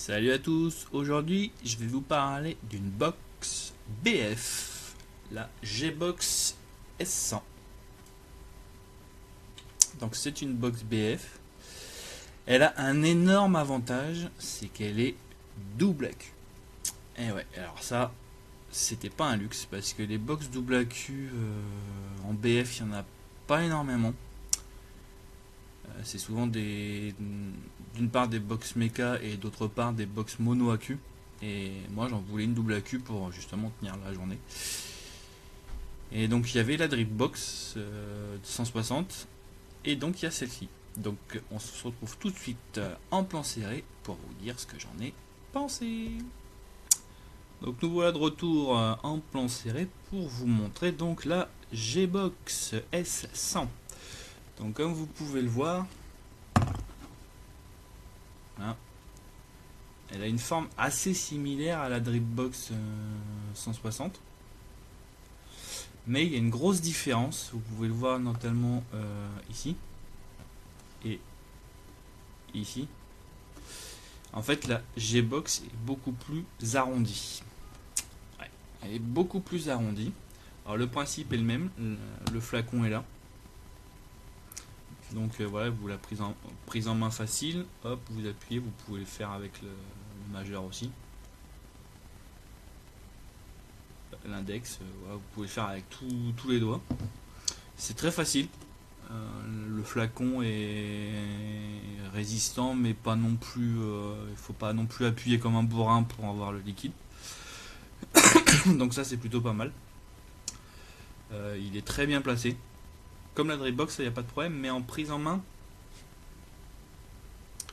Salut à tous, aujourd'hui je vais vous parler d'une box BF, la G-Box S100. Donc c'est une box BF, elle a un énorme avantage, c'est qu'elle est double AQ. Et ouais, alors ça, c'était pas un luxe, parce que les box double AQ en BF, il n'y en a pas énormément. C'est souvent d'une part des box mecha et d'autre part des box mono AQ. Et moi j'en voulais une double AQ pour justement tenir la journée. Et donc il y avait la Dripbox 160 et donc il y a celle-ci. Donc on se retrouve tout de suite en plan serré pour vous dire ce que j'en ai pensé. Donc nous voilà de retour en plan serré pour vous montrer donc la G-Box S100. Donc comme vous pouvez le voir, hein, elle a une forme assez similaire à la Dripbox 160. Mais il y a une grosse différence, vous pouvez le voir notamment ici et ici. En fait la G-Box est beaucoup plus arrondie. Ouais, elle est beaucoup plus arrondie. Alors le principe est le même, le flacon est là. Donc voilà, vous la prise en main facile, hop, vous appuyez, vous pouvez le faire avec le majeur aussi. L'index, voilà, vous pouvez le faire avec tous les doigts. C'est très facile. Le flacon est résistant, mais pas non plus. Il faut pas non plus appuyer comme un bourrin pour avoir le liquide. Donc ça, c'est plutôt pas mal. Il est très bien placé. Comme la Dripbox, il n'y a pas de problème, mais en prise en main,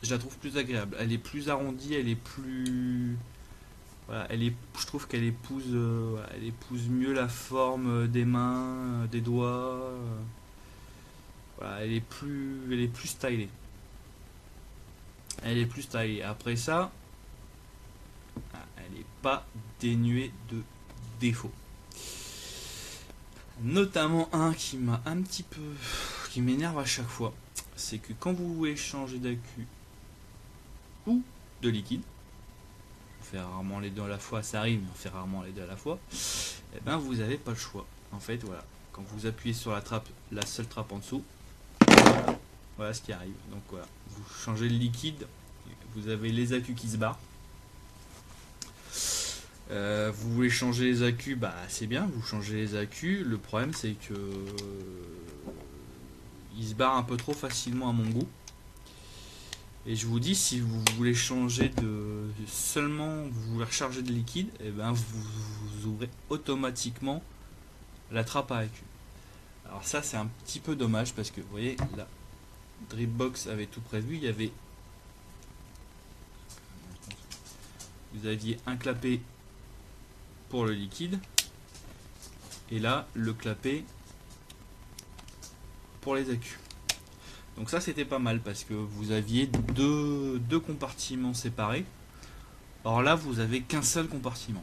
je la trouve plus agréable. Elle est plus arrondie, elle est plus. Voilà, je trouve qu'elle épouse, elle épouse mieux la forme des mains, des doigts. Voilà, elle est plus stylée. Elle est plus stylée. Après ça, elle n'est pas dénuée de défauts. Notamment un qui m'a un petit peu, qui m'énerve à chaque fois, c'est que quand vous voulez changer d'accu ou de liquide, on fait rarement les deux à la fois, ça arrive, mais on fait rarement les deux à la fois, et ben vous n'avez pas le choix. En fait, voilà, quand vous appuyez sur la trappe, la seule trappe en dessous, voilà ce qui arrive. Donc voilà, vous changez le liquide, vous avez les accus qui se barrent. Vous voulez changer les accus, bah c'est bien, vous changez les accus. Le problème c'est que ils se barrent un peu trop facilement à mon goût. Et je vous dis, si vous voulez changer de seulement, vous voulez recharger de liquide, et ben vous ouvrez automatiquement la trappe à accus. Alors ça c'est un petit peu dommage parce que vous voyez la Dripbox avait tout prévu, il y avait, vous aviez un clapet pour le liquide et là le clapet pour les accus. Donc ça c'était pas mal parce que vous aviez deux compartiments séparés. Or là vous avez qu'un seul compartiment.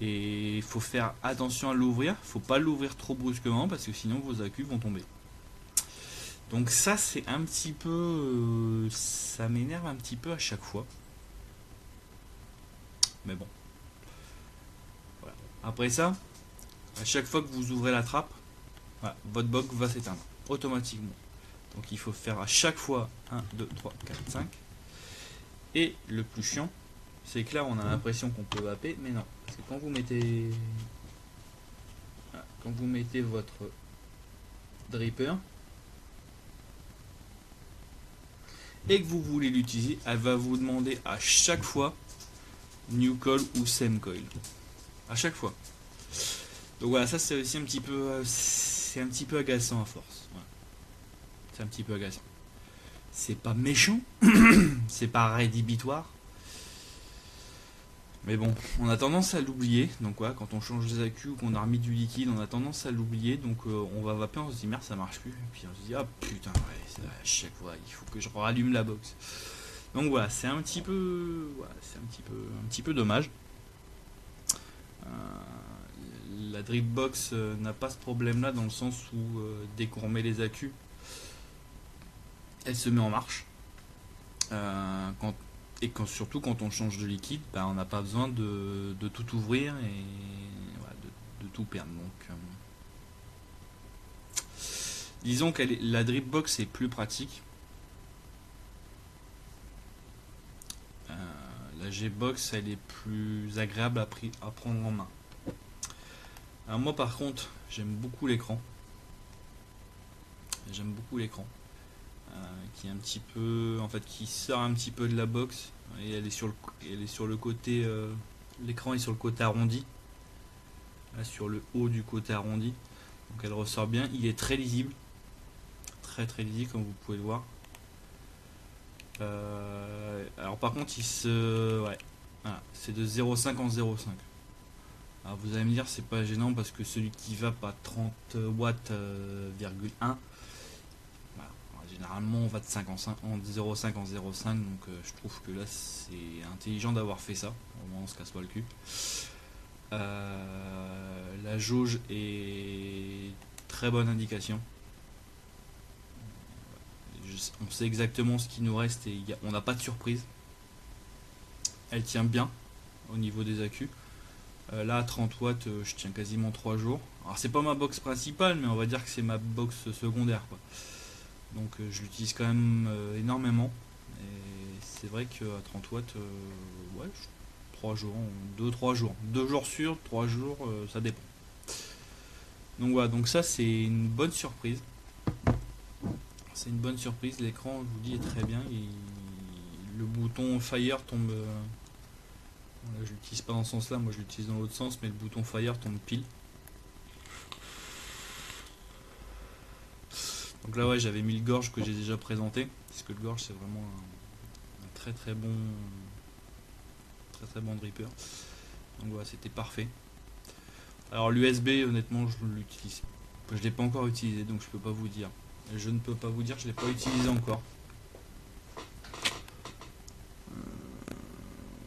Et il faut faire attention à l'ouvrir, il faut pas l'ouvrir trop brusquement parce que sinon vos accus vont tomber. Donc ça c'est un petit peu, ça m'énerve un petit peu à chaque fois. Mais bon. Voilà. Après ça, à chaque fois que vous ouvrez la trappe, voilà, votre box va s'éteindre automatiquement. Donc il faut faire à chaque fois 1, 2, 3, 4, 5. Et le plus chiant, c'est que là on a l'impression qu'on peut vaper, mais non. Parce que quand vous mettez votre dripper et que vous voulez l'utiliser, elle va vous demander à chaque fois new coil ou same coil. À chaque fois. Donc voilà, ça c'est aussi un petit peu, c'est un petit peu agaçant à force. Voilà. C'est un petit peu agaçant. C'est pas méchant, c'est pas rédhibitoire. Mais bon, on a tendance à l'oublier. Donc voilà, quand on change des accus ou qu'on a remis du liquide, on a tendance à l'oublier. Donc on va vaper, on se dit merde, ça marche plus. Et puis on se dit ah putain, ouais, à chaque fois, il faut que je rallume la box. Donc voilà, c'est un petit peu, voilà, c'est un petit peu dommage. La Dripbox n'a pas ce problème là dans le sens où dès qu'on remet les accus, elle se met en marche. Quand Et surtout quand on change de liquide, bah, on n'a pas besoin de tout ouvrir et voilà, de tout perdre. Donc, disons que la drip box est plus pratique. La G-Box, elle est plus agréable à prendre en main. Alors moi par contre, j'aime beaucoup l'écran. J'aime beaucoup l'écran. Qui est un petit peu, en fait, qui sort un petit peu de la box. Et elle est sur le côté, l'écran est sur le côté arrondi. Là, sur le haut du côté arrondi. Donc elle ressort bien. Il est très lisible. Très très lisible comme vous pouvez le voir. Alors par contre ouais, voilà, c'est de 0,5 en 0,5. Alors vous allez me dire c'est pas gênant parce que celui qui va pas 30 watts, virgule 1, voilà. Généralement on va de 5 en 5, en 0,5 en 0,5, donc je trouve que là c'est intelligent d'avoir fait ça, au moins on se casse pas le cul. La jauge est très bonne indication. On sait exactement ce qui nous reste et on n'a pas de surprise. Elle tient bien au niveau des accus. Là à 30 watts je tiens quasiment 3 jours. Alors c'est pas ma box principale mais on va dire que c'est ma box secondaire quoi. Donc je l'utilise quand même énormément. Et c'est vrai qu'à 30 watts, ouais, 3 jours, 2-3 jours. 2 jours sûrs, 3 jours, ça dépend. Donc voilà, donc ça c'est une bonne surprise. C'est une bonne surprise, l'écran je vous dis est très bien. Le bouton Fire tombe... Là, je l'utilise pas dans ce sens là, moi je l'utilise dans l'autre sens, mais le bouton Fire tombe pile. Donc là ouais j'avais mis le gorge que j'ai déjà présenté, parce que le gorge c'est vraiment un très très bon dripper. Donc voilà, c'était parfait. Alors l'USB honnêtement je l'utilise. Je l'ai pas encore utilisé donc je peux pas vous dire. Je ne peux pas vous dire, je l'ai pas utilisé encore.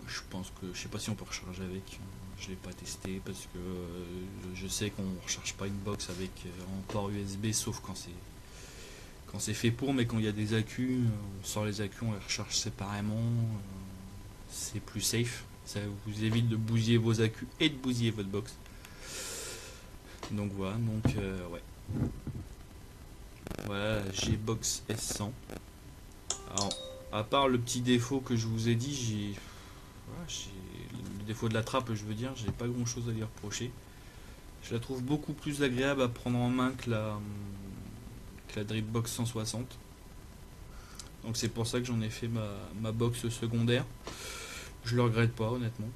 Je pense que je sais pas si on peut recharger avec. Je l'ai pas testé parce que je sais qu'on ne recharge pas une box avec un port USB sauf quand c'est fait pour, mais quand il y a des accus, on sort les accus, on les recharge séparément. C'est plus safe. Ça vous évite de bousiller vos accus et de bousiller votre box. Donc voilà, donc ouais. Voilà, G-Box S100. Alors, à part le petit défaut que je vous ai dit, le défaut de la trappe, je veux dire, j'ai pas grand chose à lui reprocher. Je la trouve beaucoup plus agréable à prendre en main que la Dripbox 160. Donc c'est pour ça que j'en ai fait ma box secondaire. Je le regrette pas honnêtement.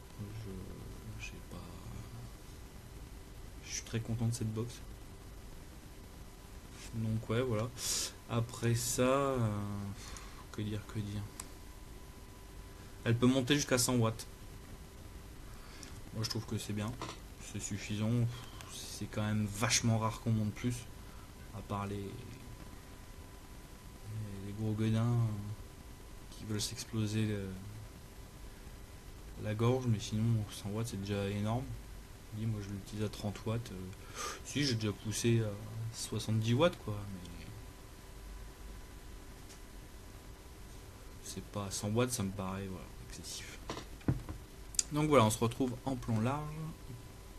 Je suis très content de cette box. Donc ouais voilà. Après ça, que dire. Elle peut monter jusqu'à 100 watts. Moi je trouve que c'est bien. C'est suffisant. C'est quand même vachement rare qu'on monte plus. À part les gros gueudins qui veulent s'exploser la gorge. Mais sinon 100 watts c'est déjà énorme. Moi je l'utilise à 30 watts. Si j'ai déjà poussé à 70 watts quoi. Mais c'est pas 100 watts, ça me paraît voilà, excessif. Donc voilà, on se retrouve en plan large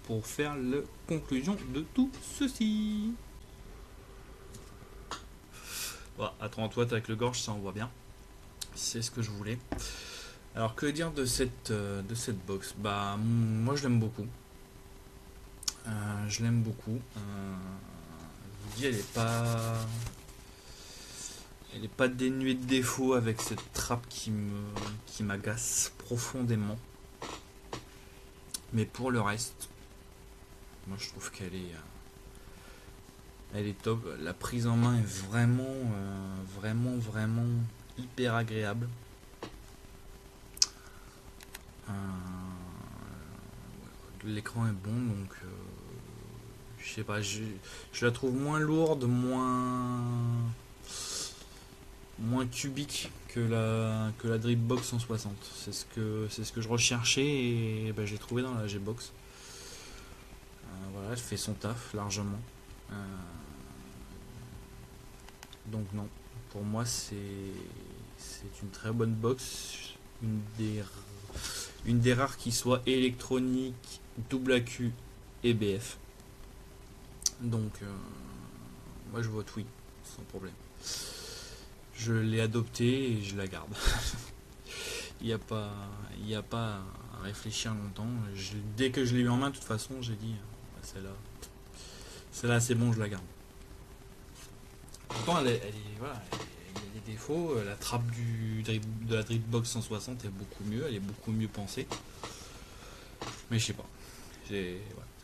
pour faire la conclusion de tout ceci. Voilà, à 30 watts avec le gorge, ça on voit bien. C'est ce que je voulais. Alors que dire de cette box? Bah moi je l'aime beaucoup. Je l'aime beaucoup. Je vous dis, elle est pas dénuée de défauts avec cette trappe qui m'agace profondément. Mais pour le reste, moi je trouve qu'elle est top. La prise en main est vraiment hyper agréable. L'écran est bon donc je sais pas, je la trouve moins lourde, moins cubique que la Dripbox 160. C'est ce que je recherchais et ben, j'ai trouvé dans la G-Box. Voilà, elle fait son taf largement. Donc non, pour moi c'est une très bonne box. une des, une des rares qui soit électronique, double AQ et BF. Donc, moi je vote oui, sans problème. Je l'ai adoptée et je la garde. Il n'y a pas, il y a pas à réfléchir longtemps. Dès que je l'ai eu en main, de toute façon, j'ai dit, celle-là c'est bon, je la garde. Pourtant, voilà, il y a des défauts. La trappe de la Dripbox 160 est beaucoup mieux, elle est beaucoup mieux pensée. Mais je sais pas. J'ai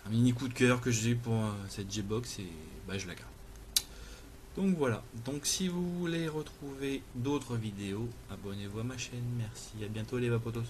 un mini coup de cœur que j'ai pour cette G-Box et bah, je la garde. Donc voilà. Donc si vous voulez retrouver d'autres vidéos, abonnez-vous à ma chaîne. Merci. À bientôt les vapotos.